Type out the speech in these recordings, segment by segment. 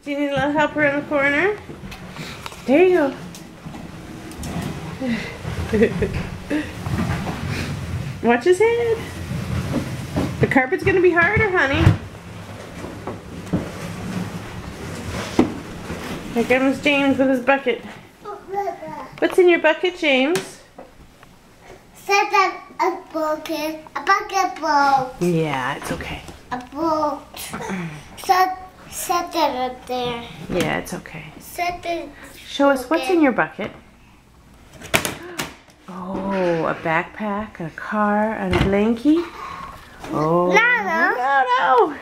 Do you need a little help around the corner? There you go. Watch his head. The carpet's gonna be harder, honey. Here comes James with his bucket. What's in your bucket, James? Set up a bucket bowl. Yeah, it's okay. A bowl. Set it up there. Yeah, it's okay. Set it. Show us what's in your bucket. Oh, a backpack, a car, and a blankie. Oh, no.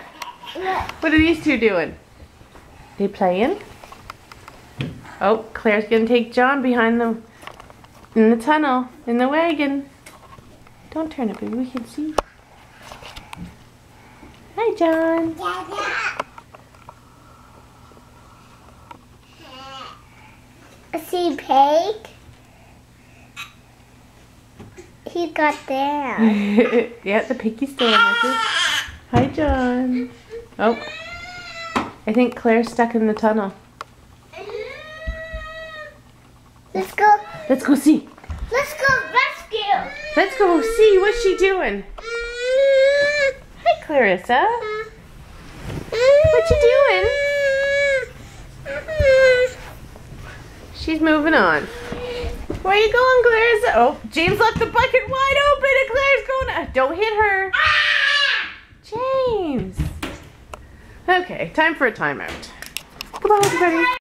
What are these two doing? They playing? Oh, Claire's gonna take John behind them in the tunnel, in the wagon. Don't turn it, baby. We can see. Hi, John. I see Pig. He got there. Yeah, the piggy's still in there. Hi, John. Oh, I think Claire's stuck in the tunnel. Let's go. Let's go see. Let's go rescue. Let's go see. What's she doing? Hi, Clarissa. What you doing? She's moving on. Where are you going, Clarissa? Oh, James left the bucket wide open and Claire's going. Don't hit her. James. Okay, time for a timeout. Goodbye, everybody.